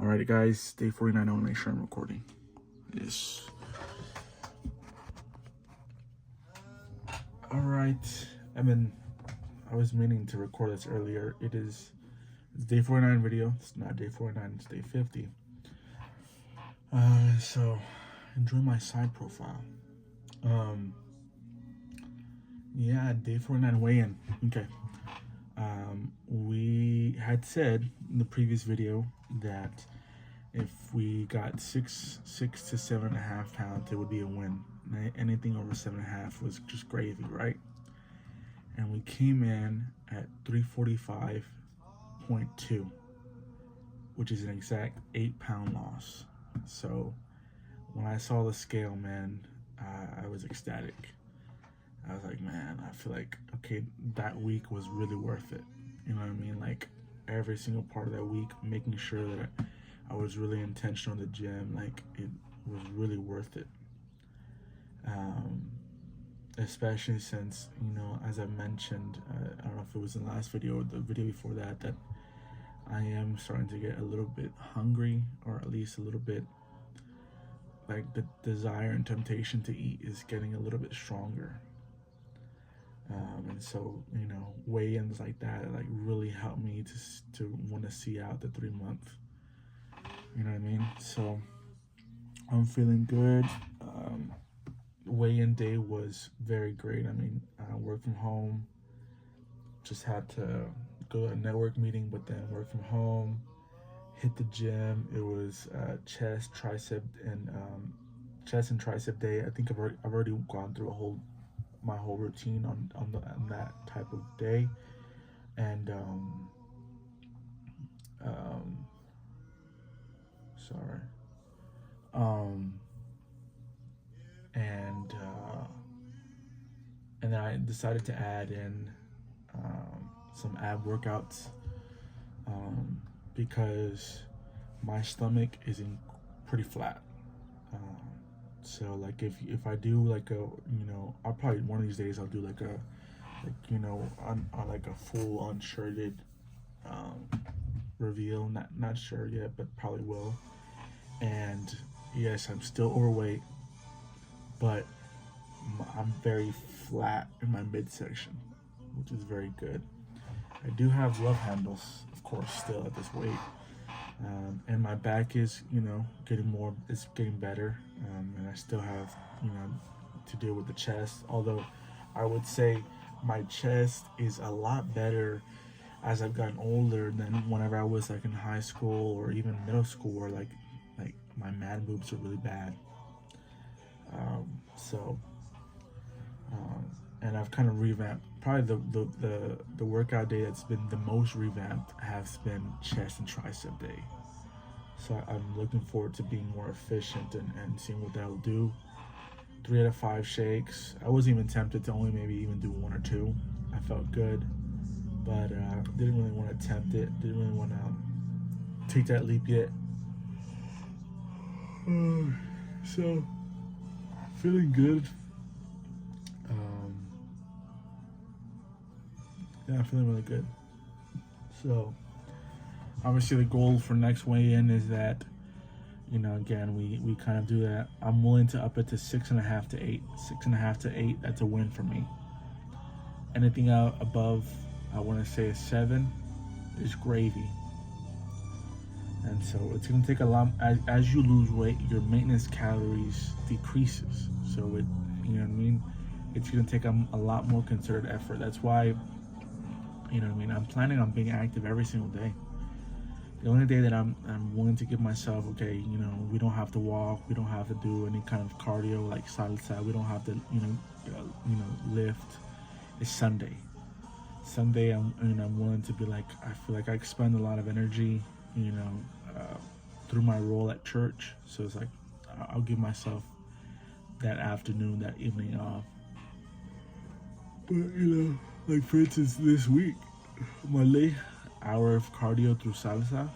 Alright guys, day 49, I want to make sure I'm recording. Yes. Alright, I was meaning to record this earlier. It's day 49 video. It's not day 49, it's day 50. So enjoy my side profile. Yeah, day 49 weigh-in. Okay. We had said in the previous video that if we got six to 7.5 pounds, it would be a win. Anything over 7.5 was just gravy, right? And we came in at 345.2, which is an exact 8-pound loss. So when I saw the scale, man, I was ecstatic. I was like, man, I feel like, okay, that week was really worth it. You know what I mean? Like, every single part of that week, making sure that I was really intentional in the gym, like, it was really worth it. Especially since, you know, as I mentioned, I don't know if it was in the last video or the video before that, that I am starting to get a little bit hungry, or at least a little bit, like, the desire and temptation to eat is getting a little bit stronger. And so, you know, weigh-ins like that, like, really helped me to want to see out the 3 month. You know what I mean? So I'm feeling good. Weigh-in day was very great. I mean, work from home. Just had to go to a network meeting, but then work from home. Hit the gym. It was chest, tricep, and tricep day. I think I've already gone through my whole routine on that type of day, and sorry, and then I decided to add in some ab workouts because my stomach is pretty flat. So like if I do like a, you know, I'll probably one of these days I'll do like a, like, you know, on like a full unshirted reveal. Not sure yet, but probably will. And yes, I'm still overweight, but I'm very flat in my midsection, which is very good. I do have love handles, of course, still at this weight. And my back is, you know, it's getting better. And I still have, you know, to deal with the chest. Although I would say my chest is a lot better as I've gotten older than whenever I was like in high school or even middle school, where like my man boobs are really bad. And I've kind of revamped. Probably the workout day that's been the most revamped has been chest and tricep day. So I'm looking forward to being more efficient and seeing what that'll do. 3 out of 5 shakes. I wasn't even tempted to only maybe even do 1 or 2. I felt good, but didn't really want to attempt it. Didn't really want to take that leap yet. So feeling good. Yeah, I'm feeling really good. So obviously the goal for next weigh-in is that, you know, again, we kind of do that. I'm willing to up it to 6.5 to 8. 6.5 to 8, that's a win for me. Anything out above, I want to say a 7, is gravy. And so it's going to take a lot, as you lose weight, your maintenance calories decreases. So it, you know what I mean? It's going to take a lot more concerted effort. That's why, you know what I mean, I'm planning on being active every single day. The only day that I'm willing to give myself, okay, you know, we don't have to walk, we don't have to do any kind of cardio like side to side, we don't have to, you know, lift, is Sunday. Sunday, I'm willing to be like, I feel like I expend a lot of energy, you know, through my role at church. So it's like, I'll give myself that afternoon, that evening off. But, you know, like for instance, this week, Monday, hour of cardio through salsa.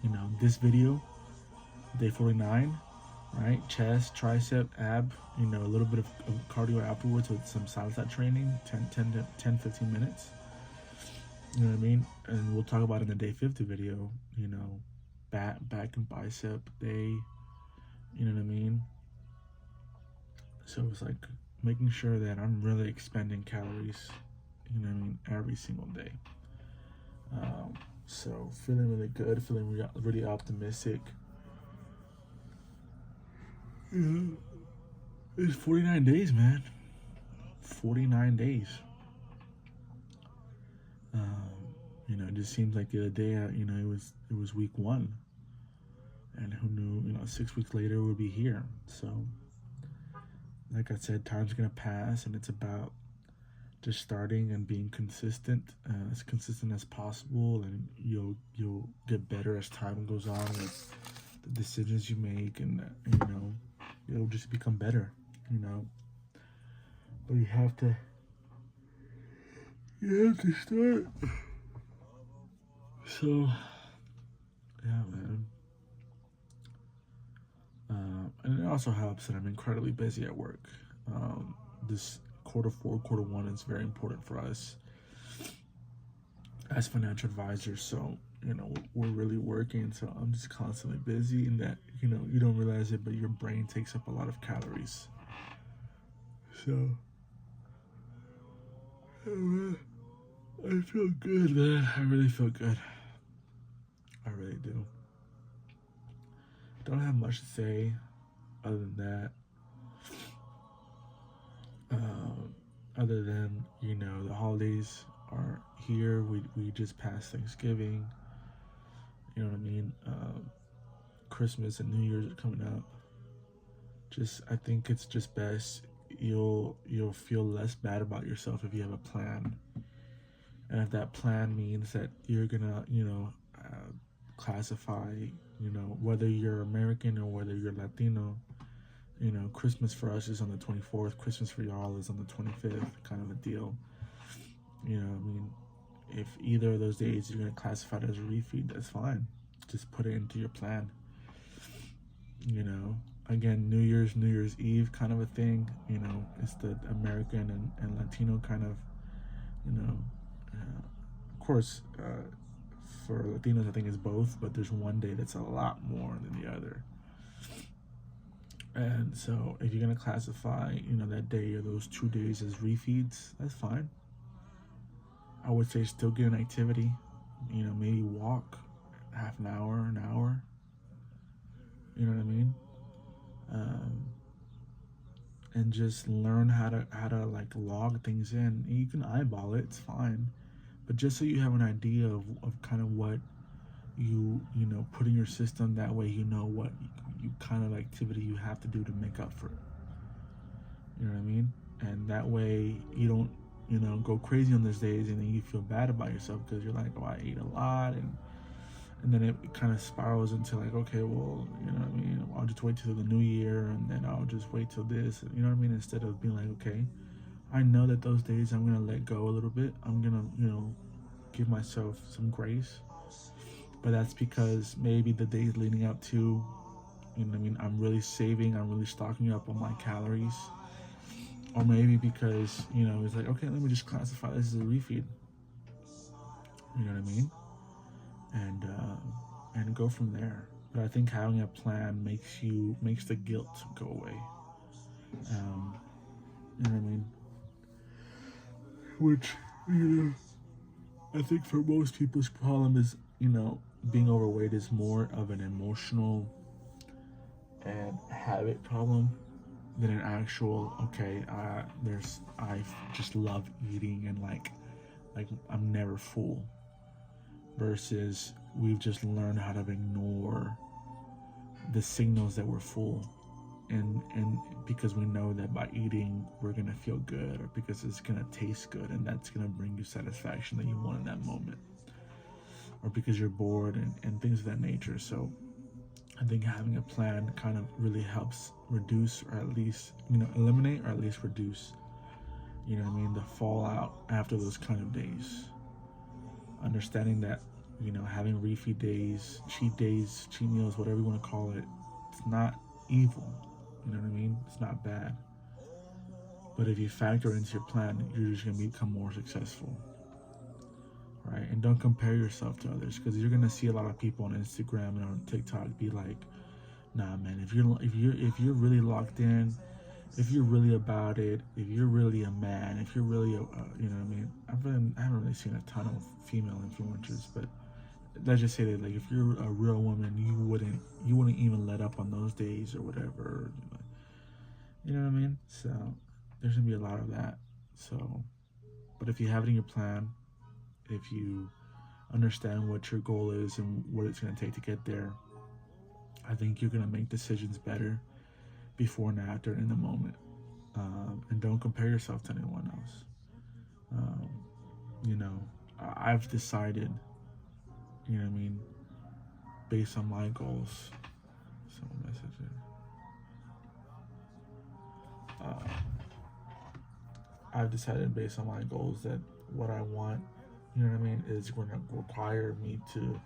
You know, this video, day 49, right? Chest, tricep, ab, you know, a little bit of cardio afterwards with some salsa training, 10-15 minutes. You know what I mean? And we'll talk about in the day 50 video, you know, back and bicep day. You know what I mean? So it's like making sure that I'm really expending calories. You know what I mean? Every single day. So feeling really good, feeling really optimistic. Yeah. It's 49 days, man. 49 days. It just seems like the other day, it was week 1, and who knew, 6 weeks later we'll be here. So, like I said, time's gonna pass, and it's about just starting and being consistent, as consistent as possible, and you'll get better as time goes on with the decisions you make, and it'll just become better, But you have to start. So, yeah, man. And it also helps that I'm incredibly busy at work. This Q4, Q1 is very important for us as financial advisors. So, we're really working. So I'm just constantly busy, and that, you don't realize it, but your brain takes up a lot of calories. So, I feel good, man. I really feel good. I really do. Don't have much to say other than that. Other than, the holidays are here. We just passed Thanksgiving. You know what I mean? Christmas and New Year's are coming up. I think it's just best. You'll feel less bad about yourself if you have a plan. And if that plan means that you're gonna, classify, whether you're American or whether you're Latino, Christmas for us is on the 24th, Christmas for y'all is on the 25th, kind of a deal. If either of those days you're going to classify it as a refeed, that's fine. Just put it into your plan. Again, New Year's Eve kind of a thing, it's the American and Latino kind of, of course, for Latinos, I think it's both, but there's one day that's a lot more than the other. And so if you're going to classify, that day or those 2 days as refeeds, that's fine. I would say still get an activity, maybe walk half an hour. You know what I mean? And just learn how to like log things in. You can eyeball it, it's fine. But just so you have an idea of kind of what you put in your system, that way what you kind of activity you have to do to make up for it. You know what I mean? And that way you don't go crazy on those days, and then you feel bad about yourself because you're like, oh, I ate a lot, and then it kind of spirals into like, okay, well, I'll just wait till the new year, and then I'll just wait till this, you know what I mean? Instead of being like, okay, I know that those days I'm gonna let go a little bit. I'm gonna give myself some grace. But that's because maybe the days leading up to, I'm really saving, I'm really stocking up on my calories. Or maybe because, it's like, okay, let me just classify this as a refeed. You know what I mean? And go from there. But I think having a plan makes the guilt go away. You know what I mean? Which, I think for most people's problem is, being overweight is more of an emotional and habit problem than an actual, okay, I just love eating and like I'm never full, versus we've just learned how to ignore the signals that we're full, and because we know that by eating we're gonna feel good, or because it's gonna taste good and that's gonna bring you satisfaction that you want in that moment, or because you're bored and things of that nature. So I think having a plan kind of really helps reduce, or at least, eliminate, or at least reduce, the fallout after those kind of days. Understanding that, having refeed days, cheat meals, whatever you want to call it, it's not evil. You know what I mean? It's not bad. But if you factor into your plan, you're just going to become more successful. right? And don't compare yourself to others, because you're gonna see a lot of people on Instagram and on TikTok be like, nah, man, if you're really locked in, if you're really about it, if you're really a man, if you're really you know what I mean. I haven't really seen a ton of female influencers, but let's just say that, like, if you're a real woman, you wouldn't even let up on those days or whatever. You know what I mean? So there's gonna be a lot of that. So, but if you have it in your plan, if you understand what your goal is and what it's gonna take to get there, I think you're gonna make decisions better before and after in the moment. And don't compare yourself to anyone else. Um, you know, I've decided, you know what I mean, based on my goals. So message. I've decided based on my goals that what I want, you know what I mean, is going to require me to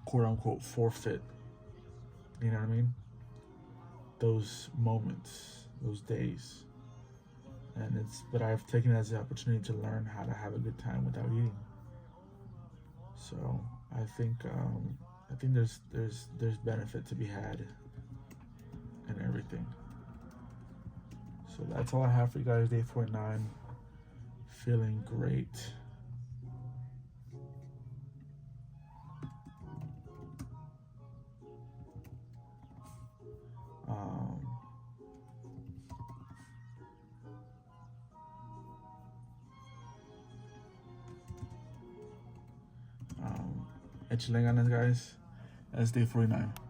quote unquote forfeit, you know what I mean, those moments, those days. But I've taken it as an opportunity to learn how to have a good time without eating. So I think there's benefit to be had in everything. So that's all I have for you guys. Day 49. Feeling great. Échale ganas, guys. That's day 49.